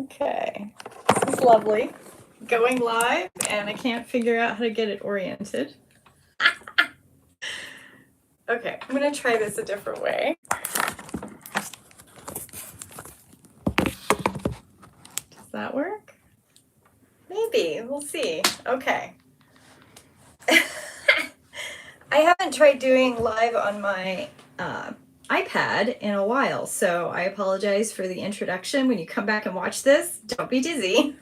Okay, this is lovely. Going live, and I can't figure out how to get it oriented. Okay, I'm gonna try this a different way. Does that work? Maybe, we'll see. Okay. I haven't tried doing live on my iPad in a while, so I apologize for the introduction. When you come back and watch this, don't be dizzy.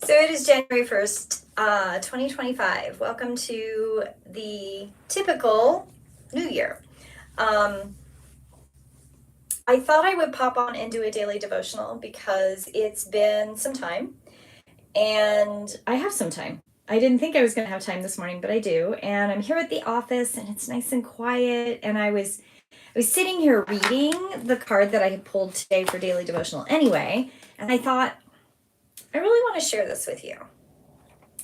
So it is January 1st, 2025. Welcome to the typical New Year. I thought I would pop on and do a daily devotional because it's been some time, and I have some time. I didn't think I was going to have time this morning, but I do. And I'm here at the office, and it's nice and quiet. And I was sitting here reading the card that I had pulled today for daily devotional anyway, and I thought, I really want to share this with you.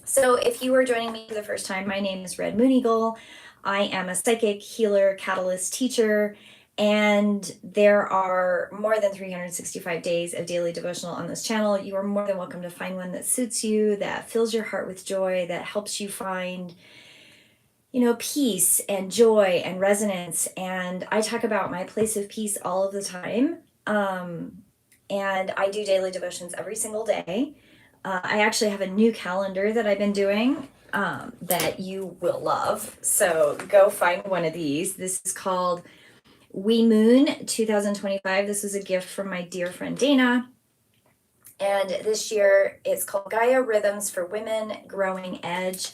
So if you are joining me for the first time, my name is Red MoonEagle. I am a psychic, healer, catalyst, teacher, and there are more than 365 days of daily devotional on this channel. You are more than welcome to find one that suits you, that fills your heart with joy, that helps you find, peace and joy and resonance. And I talk about my place of peace all of the time. And I do daily devotions every single day. I actually have a new calendar that I've been doing that you will love. So go find one of these. This is called We Moon 2025. This is a gift from my dear friend Dana. And this year it's called Gaia Rhythms for Women Growing Edge.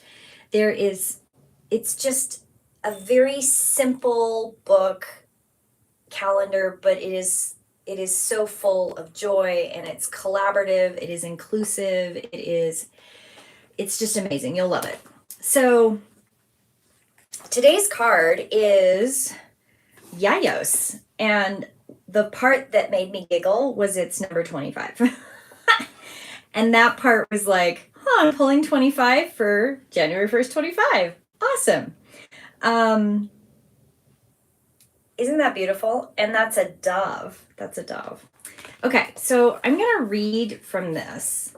It's just a very simple book calendar, but it is so full of joy, and it's collaborative, it is inclusive, it's just amazing. You'll love it. So today's card is Yayos, and the part that made me giggle was it's number 25. And that part was like, I'm pulling 25 for January 1st, 25. Awesome. Isn't that beautiful? And that's a dove. That's a dove. Okay, so I'm going to read from this.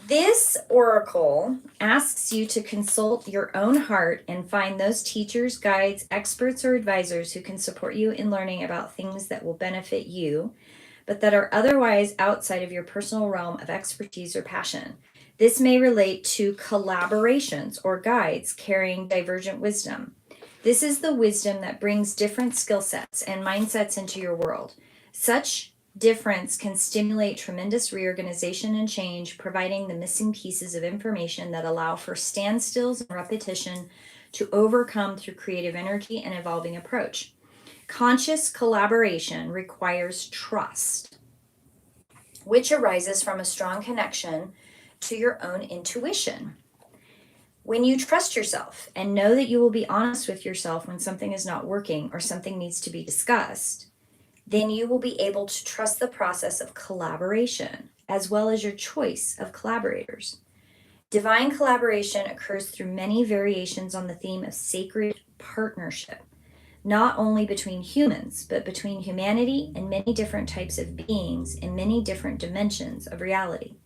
This oracle asks you to consult your own heart and find those teachers, guides, experts, or advisors who can support you in learning about things that will benefit you, but that are otherwise outside of your personal realm of expertise or passion. This may relate to collaborations or guides carrying divergent wisdom. This is the wisdom that brings different skill sets and mindsets into your world. Such difference can stimulate tremendous reorganization and change, providing the missing pieces of information that allow for standstills and repetition to overcome through creative energy and evolving approach. Conscious collaboration requires trust, which arises from a strong connection to your own intuition. When you trust yourself and know that you will be honest with yourself when something is not working or something needs to be discussed, then you will be able to trust the process of collaboration as well as your choice of collaborators. Divine collaboration occurs through many variations on the theme of sacred partnership, not only between humans, but between humanity and many different types of beings in many different dimensions of reality.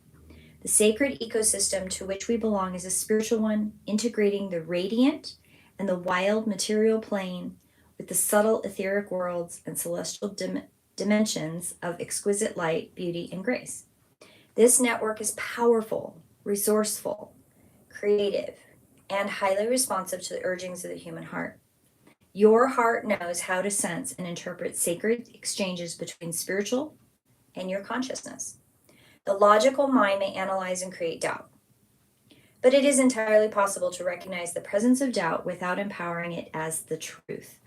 The sacred ecosystem to which we belong is a spiritual one, integrating the radiant and the wild material plane with the subtle etheric worlds and celestial dimensions of exquisite light, beauty, and grace. This network is powerful, resourceful, creative, and highly responsive to the urgings of the human heart. Your heart knows how to sense and interpret sacred exchanges between spiritual and your consciousness. The logical mind may analyze and create doubt, but it is entirely possible to recognize the presence of doubt without empowering it as the truth,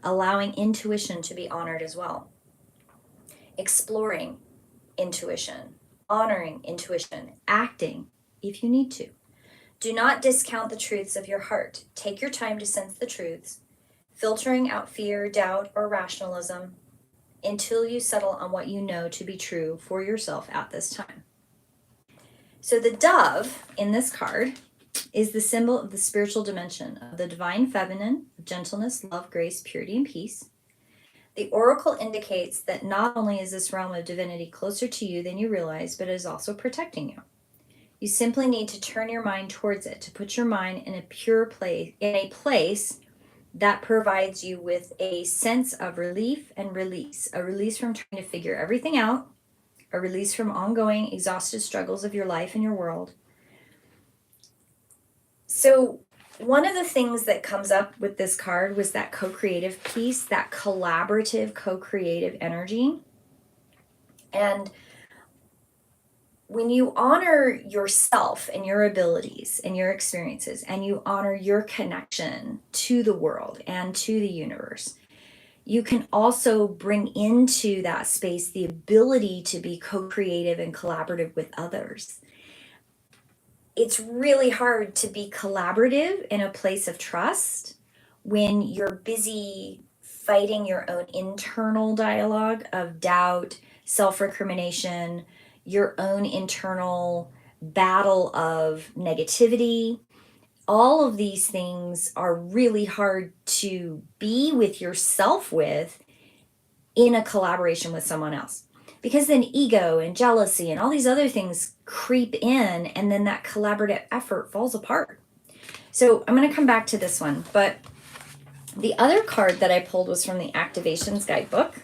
allowing intuition to be honored as well. Exploring intuition, honoring intuition, acting if you need to. Do not discount the truths of your heart. Take your time to sense the truths, filtering out fear, doubt, or rationalism until you settle on what you know to be true for yourself at this time. So the dove in this card is the symbol of the spiritual dimension of the divine feminine, of gentleness, love, grace, purity, and peace. The oracle indicates that not only is this realm of divinity closer to you than you realize, but it is also protecting you. You simply need to turn your mind towards it, to put your mind in a pure place, in a place that provides you with a sense of relief and release, a release from trying to figure everything out, a release from ongoing exhausted struggles of your life and your world. So one of the things that comes up with this card was that co-creative piece, that collaborative, co-creative energy. And when you honor yourself and your abilities and your experiences, and you honor your connection to the world and to the universe, you can also bring into that space the ability to be co-creative and collaborative with others. It's really hard to be collaborative in a place of trust when you're busy fighting your own internal dialogue of doubt, self-recrimination, your own internal battle of negativity. All of these things are really hard to be with yourself with in a collaboration with someone else. Because then ego and jealousy and all these other things creep in, and then that collaborative effort falls apart. So I'm going to come back to this one, but the other card that I pulled was from the Activations Guidebook.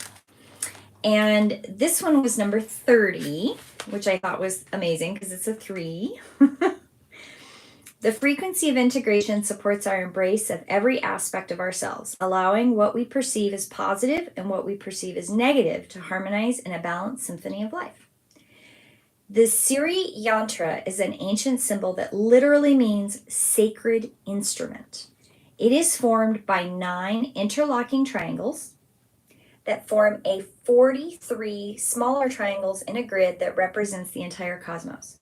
And this one was number 30, which I thought was amazing because it's a 3. The frequency of integration supports our embrace of every aspect of ourselves, allowing what we perceive as positive and what we perceive as negative to harmonize in a balanced symphony of life. The Siri yantra is an ancient symbol that literally means sacred instrument. It is formed by 9 interlocking triangles that form a 43 smaller triangles in a grid that represents the entire cosmos.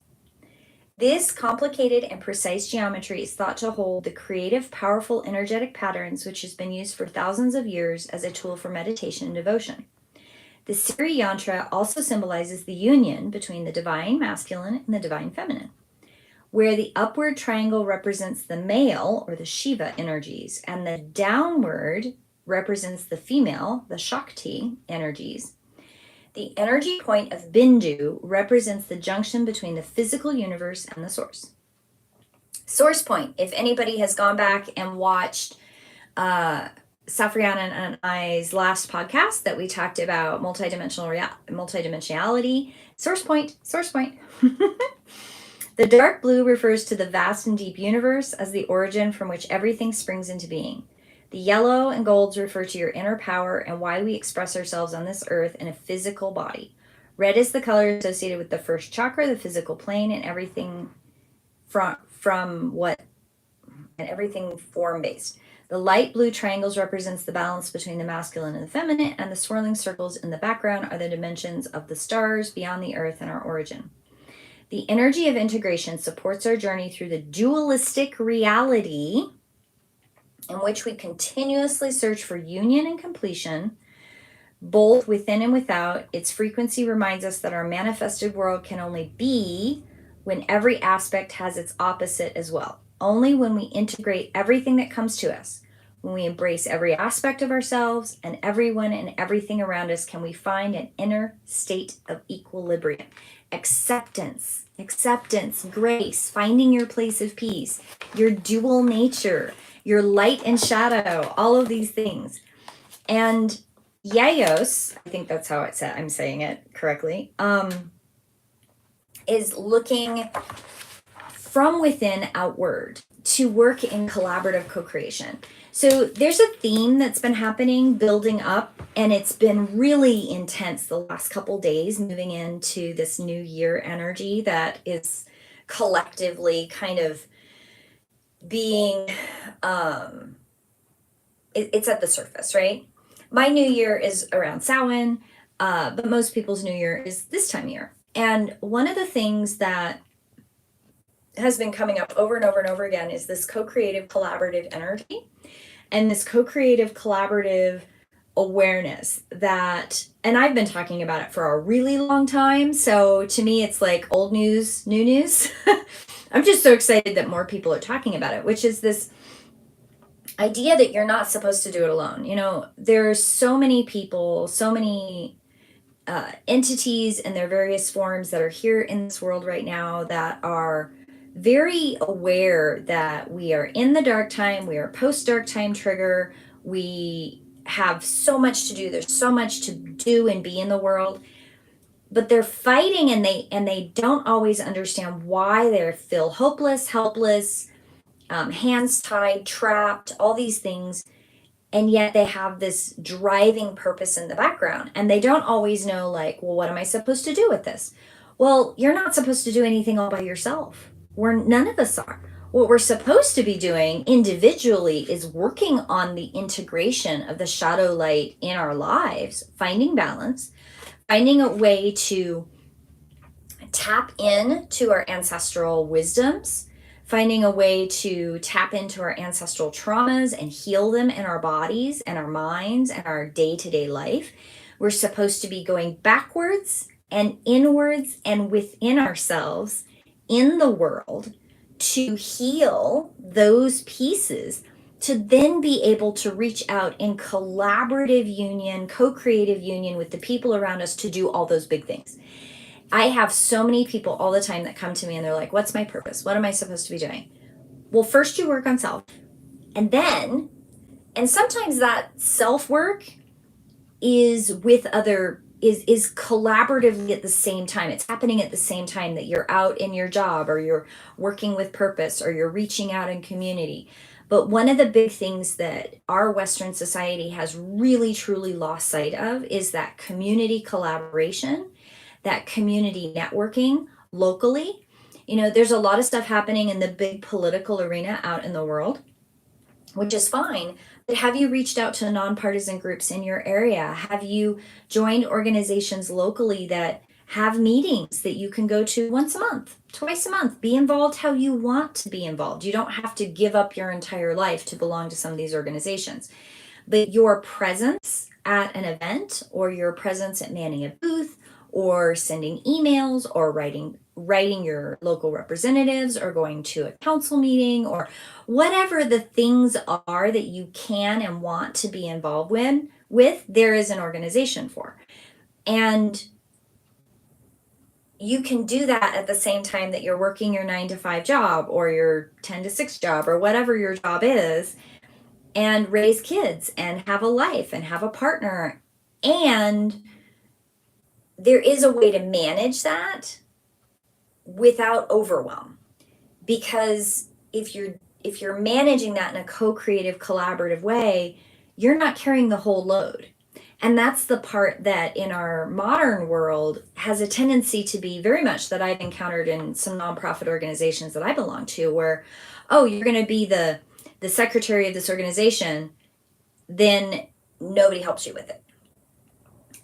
This complicated and precise geometry is thought to hold the creative, powerful, energetic patterns which has been used for thousands of years as a tool for meditation and devotion. The Siri yantra also symbolizes the union between the divine masculine and the divine feminine, where the upward triangle represents the male or the Shiva energies, and the downward represents the female, the Shakti energies. The energy point of Bindu represents the junction between the physical universe and the source. Source point, if anybody has gone back and watched Safriana and I's last podcast that we talked about multidimensionality, source point. The dark blue refers to the vast and deep universe as the origin from which everything springs into being. The yellow and golds refer to your inner power and why we express ourselves on this earth in a physical body. Red is the color associated with the first chakra, the physical plane, and everything everything form-based. The light blue triangles represents the balance between the masculine and the feminine, and the swirling circles in the background are the dimensions of the stars beyond the earth and our origin. The energy of integration supports our journey through the dualistic reality in which we continuously search for union and completion, both within and without. Its frequency reminds us that our manifested world can only be when every aspect has its opposite as well. Only when we integrate everything that comes to us, when we embrace every aspect of ourselves and everyone and everything around us, can we find an inner state of equilibrium. Acceptance, grace, finding your place of peace, your dual nature, your light and shadow, all of these things. And Yayos, I think that's how I'm saying it correctly, is looking from within outward to work in collaborative co-creation. So there's a theme that's been happening, building up, and it's been really intense the last couple days, moving into this new year energy that is collectively kind of being, it's at the surface, right? My new year is around Samhain, but most people's new year is this time of year. And one of the things that has been coming up over and over and over again is this co-creative collaborative energy and this co-creative collaborative awareness that, and I've been talking about it for a really long time. So to me, it's like old news, new news. I'm just so excited that more people are talking about it, which is this idea that you're not supposed to do it alone. There's so many people, so many entities in their various forms that are here in this world right now that are very aware that we are in the dark time, we are post dark time trigger, we have so much to do, there's so much to do and be in the world, but they're fighting, and they don't always understand why. They feel hopeless, helpless, hands tied, trapped, all these things, and yet they have this driving purpose in the background, and they don't always know, like, well, what am I supposed to do with this? Well, you're not supposed to do anything all by yourself. None of us are. What we're supposed to be doing individually is working on the integration of the shadow light in our lives, finding balance, finding a way to tap in to our ancestral wisdoms, finding a way to tap into our ancestral traumas and heal them in our bodies and our minds and our day-to-day life. We're supposed to be going backwards and inwards and within ourselves in the world to heal those pieces, to then be able to reach out in collaborative union, co-creative union with the people around us to do all those big things. I have so many people all the time that come to me and they're like, what's my purpose? What am I supposed to be doing? Well, first you work on self. And sometimes that self work is with other, is collaboratively at the same time. It's happening at the same time that you're out in your job, or you're working with purpose, or you're reaching out in community. But one of the big things that our Western society has really truly lost sight of is that community collaboration, that community networking locally. There's a lot of stuff happening in the big political arena out in the world, which is fine. But have you reached out to nonpartisan groups in your area? Have you joined organizations locally that have meetings that you can go to once a month, twice a month? Be involved how you want to be involved. You don't have to give up your entire life to belong to some of these organizations. But your presence at an event, or your presence at manning a booth, or sending emails, or writing your local representatives, or going to a council meeting, or whatever the things are that you can and want to be involved with, there is an organization for. And you can do that at the same time that you're working your 9 to 5 job, or your 10 to 6 job, or whatever your job is, and raise kids and have a life and have a partner. And there is a way to manage that without overwhelm, because if you're managing that in a co-creative, collaborative way, you're not carrying the whole load. And that's the part that in our modern world has a tendency to be very much, that I've encountered in some nonprofit organizations that I belong to, where, oh, you're going to be the secretary of this organization, then nobody helps you with it.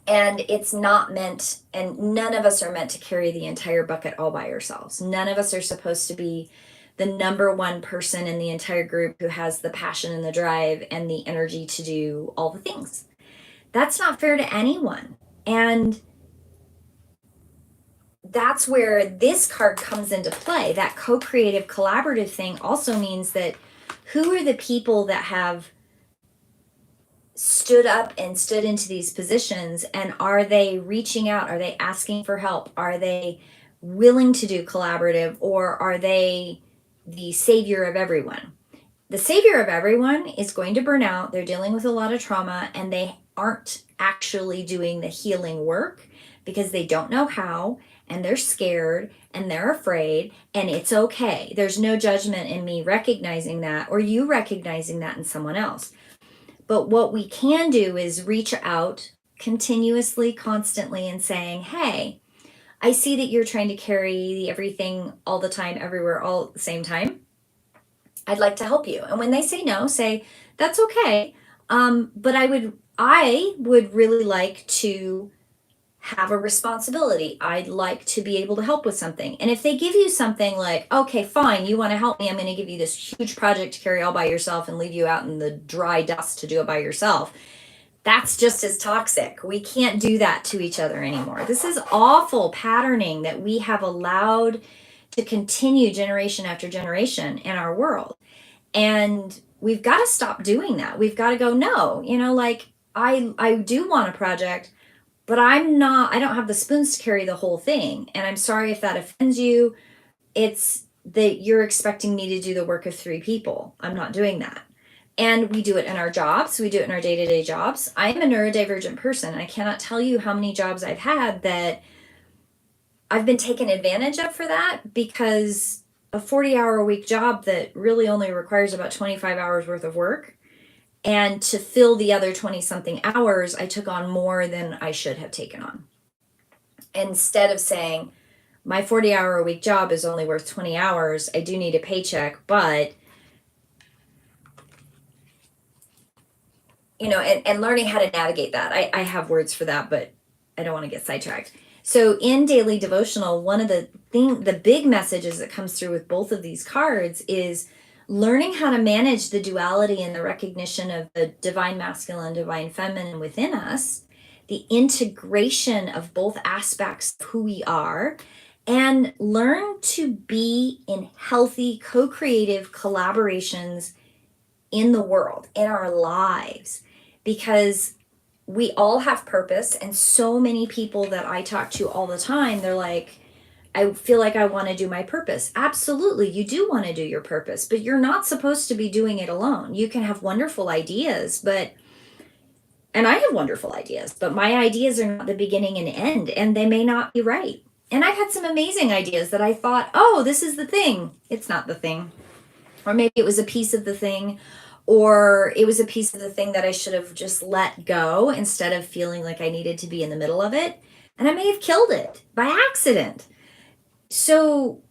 And it's not meant, and none of us are meant to carry the entire bucket all by ourselves. None of us are supposed to be the number one person in the entire group who has the passion and the drive and the energy to do all the things. That's not fair to anyone. And that's where this card comes into play. That co-creative, collaborative thing also means that who are the people that have stood up and stood into these positions, and are they reaching out? Are they asking for help? Are they willing to do collaborative, or are they the savior of everyone? The savior of everyone is going to burn out. They're dealing with a lot of trauma, and they aren't actually doing the healing work because they don't know how, and they're scared and they're afraid, and it's okay. There's no judgment in me recognizing that, or you recognizing that in someone else. But what we can do is reach out continuously, constantly, and saying, hey, I see that you're trying to carry everything all the time, everywhere, all at the same time. I'd like to help you. And when they say no, say, that's okay. But I would really like to have a responsibility. I'd like to be able to help with something. And if they give you something like, okay, fine, you want to help me, I'm going to give you this huge project to carry all by yourself and leave you out in the dry dust to do it by yourself, that's just as toxic. We can't do that to each other anymore. This is awful patterning that we have allowed to continue generation after generation in our world. And we've got to stop doing that. We've got to go, no, like I do want a project, but I don't have the spoons to carry the whole thing. And I'm sorry if that offends you. It's that you're expecting me to do the work of 3 people. I'm not doing that. And we do it in our jobs. We do it in our day-to-day jobs. I'm a neurodivergent person. I cannot tell you how many jobs I've had that I've been taken advantage of for that, because a 40-hour-a-week job that really only requires about 25 hours worth of work, and to fill the other 20 something hours, I took on more than I should have taken on. Instead of saying, my 40-hour-a-week job is only worth 20 hours, I do need a paycheck, but and learning how to navigate that. I have words for that, but I don't want to get sidetracked. So in daily devotional, one of the big messages that comes through with both of these cards is learning how to manage the duality and the recognition of the divine masculine, divine feminine within us, the integration of both aspects of who we are, and learn to be in healthy, co-creative collaborations in the world, in our lives, because we all have purpose. And so many people that I talk to all the time, they're like, I feel like I want to do my purpose. Absolutely, you do want to do your purpose, but you're not supposed to be doing it alone. You can have wonderful ideas, and I have wonderful ideas, but my ideas are not the beginning and end, and they may not be right. And I've had some amazing ideas that I thought, oh, this is the thing. It's not the thing. Or maybe it was a piece of the thing, or it was a piece of the thing that I should have just let go instead of feeling like I needed to be in the middle of it. And I may have killed it by accident. So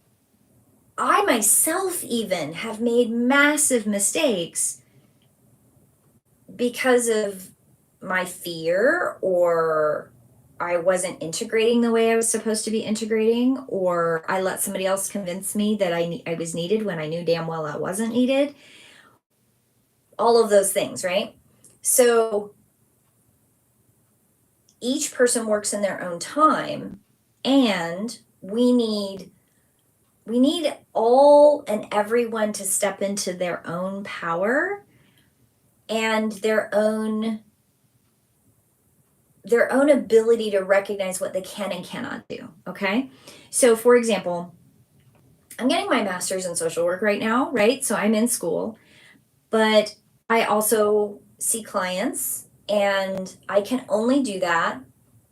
I myself even have made massive mistakes because of my fear, or I wasn't integrating the way I was supposed to be integrating, or I let somebody else convince me that I was needed when I knew damn well I wasn't needed. All of those things, right? So each person works in their own time, and we need all and everyone to step into their own power and their own ability to recognize what they can and cannot do. Okay. So for example, I'm getting my master's in social work right now, right? So I'm in school, but I also see clients, and I can only do that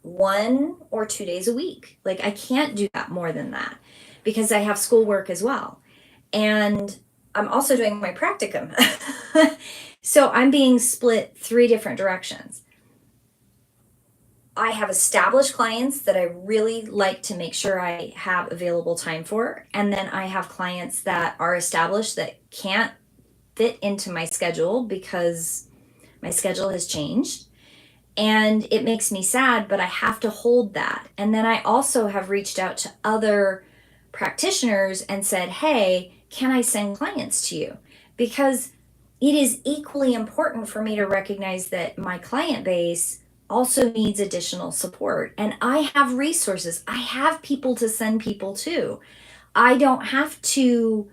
1 or 2 days a week. Like I can't do that more than that because I have schoolwork as well. And I'm also doing my practicum. So I'm being split 3 different directions. I have established clients that I really like to make sure I have available time for. And then I have clients that are established that can't fit into my schedule because my schedule has changed. And it makes me sad, but I have to hold that. And then I also have reached out to other practitioners and said, hey, can I send clients to you? Because it is equally important for me to recognize that my client base also needs additional support. And I have resources. I have people to send people to. I don't have to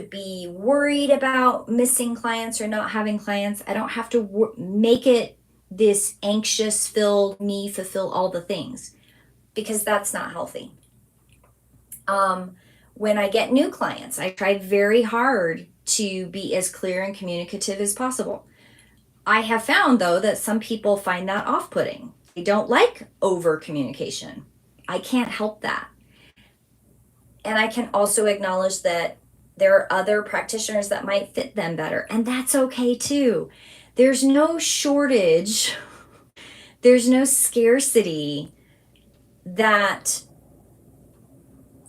be worried about missing clients or not having clients. I don't have to make it this anxious filled me fulfill all the things, because that's not healthy. When I get new clients, I try very hard to be as clear and communicative as possible. I have found, though, that some people find that off-putting. They don't like over communication. I can't help that. And I can also acknowledge that there are other practitioners that might fit them better, and that's okay too. There's no shortage, there's no scarcity that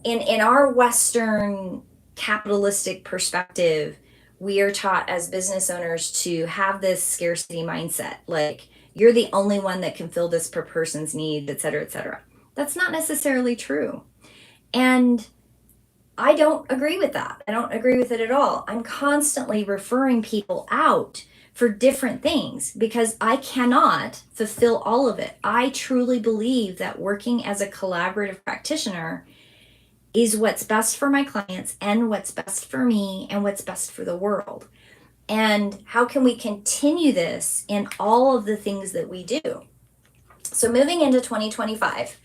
in our Western capitalistic perspective, we are taught as business owners to have this scarcity mindset. Like, you're the only one that can fill this per person's needs, et cetera, et cetera. That's not necessarily true. And I don't agree with that. I don't agree with it at all. I'm constantly referring people out for different things because I cannot fulfill all of it. I truly believe that working as a collaborative practitioner is what's best for my clients and what's best for me and what's best for the world. And how can we continue this in all of the things that we do? So moving into 2025,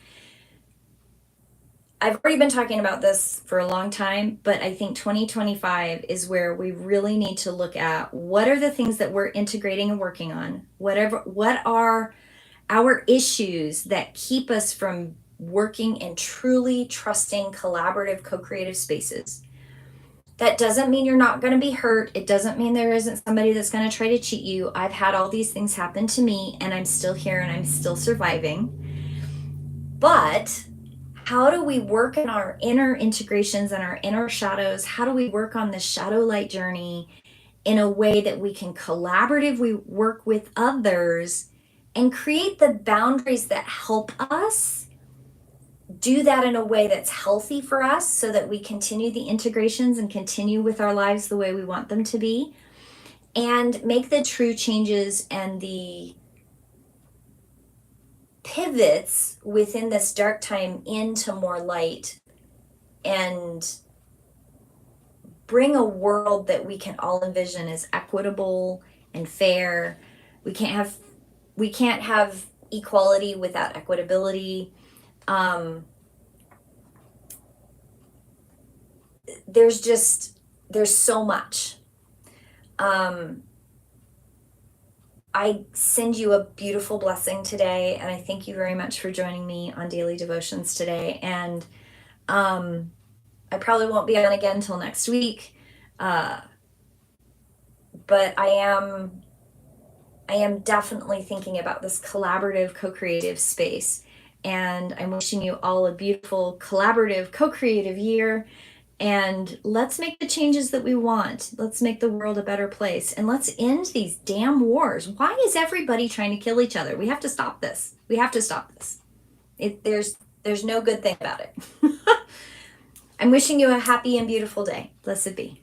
I've already been talking about this for a long time, but I think 2025 is where we really need to look at what are the things that we're integrating and working on. What are our issues that keep us from working in truly trusting, collaborative, co-creative spaces? That doesn't mean you're not going to be hurt. It doesn't mean there isn't somebody that's going to try to cheat you. I've had all these things happen to me, and I'm still here and I'm still surviving. But how do we work in our inner integrations and our inner shadows? How do we work on this shadow light journey in a way that we can collaboratively work with others and create the boundaries that help us do that in a way that's healthy for us so that we continue the integrations and continue with our lives the way we want them to be, and make the true changes and the pivots within this dark time into more light, and bring a world that we can all envision as equitable and fair. We can't have equality without equitability. There's so much. I send you a beautiful blessing today, and I thank you very much for joining me on Daily Devotions today. And I probably won't be on again until next week, but I am definitely thinking about this collaborative, co-creative space, and I'm wishing you all a beautiful, collaborative, co-creative year. And let's make the changes that we want. Let's make the world a better place. And let's end these damn wars. Why is everybody trying to kill each other? We have to stop this. We have to stop this. There's no good thing about it. I'm wishing you a happy and beautiful day. Blessed be.